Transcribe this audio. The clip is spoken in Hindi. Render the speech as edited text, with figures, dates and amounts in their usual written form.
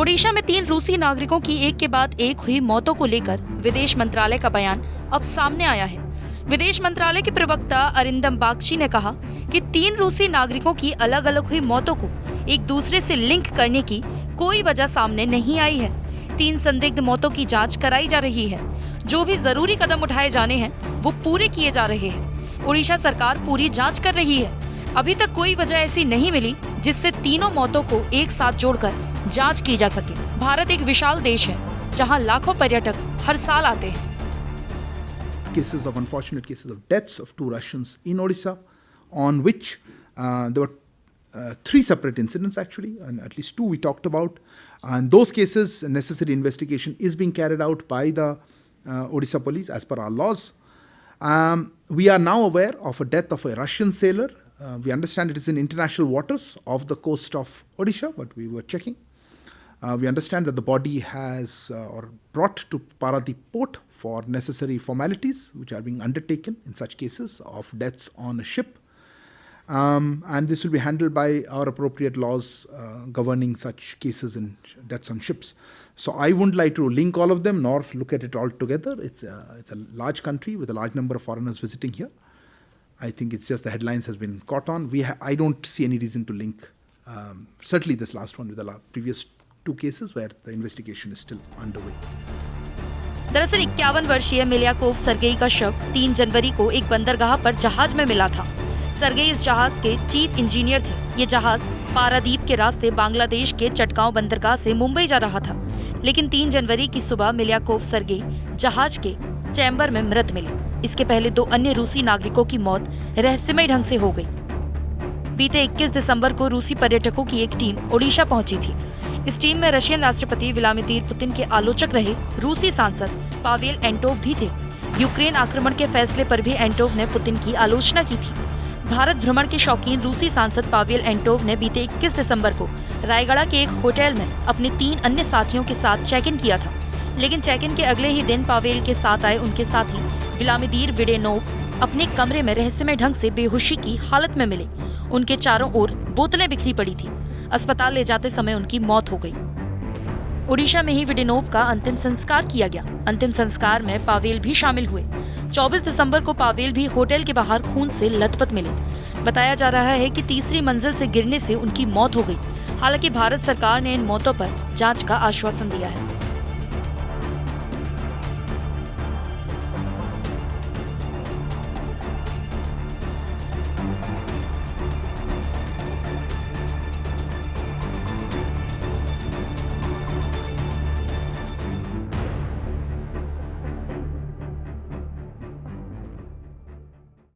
ओडिशा में 3 रूसी नागरिकों की एक के बाद एक हुई मौतों को लेकर विदेश मंत्रालय का बयान अब सामने आया है। विदेश मंत्रालय के प्रवक्ता अरिंदम बागची ने कहा कि 3 रूसी नागरिकों की अलग अलग हुई मौतों को एक दूसरे से लिंक करने की कोई वजह सामने नहीं आई है। 3 संदिग्ध मौतों की जांच कराई जा रही है। जो भी जरूरी कदम उठाए जाने हैं वो पूरे किए जा रहे हैं। ओडिशा सरकार पूरी जांच कर रही है। अभी तक कोई वजह ऐसी नहीं मिली जिससे तीनों मौतों को एक साथ जोड़कर जांच की जा सके। भारत एक विशाल देश है जहां लाखों पर्यटक हर साल आते हैं। Cases of unfortunate cases of deaths of 2 Russians in Odisha, on which there were 3 separate incidents actually, and at least 2 we talked about. And those cases, necessary investigation is being carried out by the Odisha police as per our laws. We are now aware of a death of a Russian sailor. We understand it is in international waters off the coast of Odisha, but we were checking. We understand that the body has or brought to Paradip port for necessary formalities which are being undertaken in such cases of deaths on a ship. And this will be handled by our appropriate laws governing such cases and deaths on ships. So I wouldn't like to link all of them nor look at it all together. It's a large country with a large number of foreigners visiting here. I think it's just the headlines has been caught on. I don't see any reason to link certainly this last one with the previous 2 cases where the investigation is still underway. दरअसल 51 वर्षीय मिल्याकोव सर्गेई का शव 3 जनवरी को एक बंदरगाह पर जहाज में मिला था। सर्गेई इस जहाज के चीफ इंजीनियर थे। ये जहाज पारादीप के रास्ते बांग्लादेश के चटगांव बंदरगाह से मुंबई जा रहा था, लेकिन 3 जनवरी की सुबह मिल्याकोव सर्गेई जहाज के चैम्बर में मृत मिले। इसके पहले 2 अन्य रूसी नागरिकों की मौत रहस्यमय ढंग से हो गई। बीते 21 दिसंबर को रूसी पर्यटकों की एक टीम ओडिशा पहुंची थी। इस टीम में रशियन राष्ट्रपति व्लादिमीर पुतिन के आलोचक रहे रूसी सांसद पावेल एंटोव भी थे। यूक्रेन आक्रमण के फैसले पर भी एंटोव ने पुतिन की आलोचना की थी। भारत भ्रमण के शौकीन रूसी सांसद पावेल एंटोव ने बीते 21 दिसंबर को रायगढ़ के एक होटल में अपने 3 अन्य साथियों के साथ चेक इन किया था, लेकिन चेक इन के अगले ही दिन पावेल के साथ आए उनके साथी व्लादिमीर विडेनोव अपने कमरे में रहस्यमय ढंग से बेहोशी की हालत में मिले। उनके चारों ओर बोतलें बिखरी पड़ी थी। अस्पताल ले जाते समय उनकी मौत हो गई। ओडिशा में ही विडेनोव का अंतिम संस्कार किया गया। अंतिम संस्कार में पावेल भी शामिल हुए। 24 दिसंबर को पावेल भी होटल के बाहर खून से लथपथ मिले। बताया जा रहा है कि तीसरी मंजिल से गिरने से उनकी मौत हो गई। हालांकि भारत सरकार ने इन मौतों पर जांच का आश्वासन दिया है।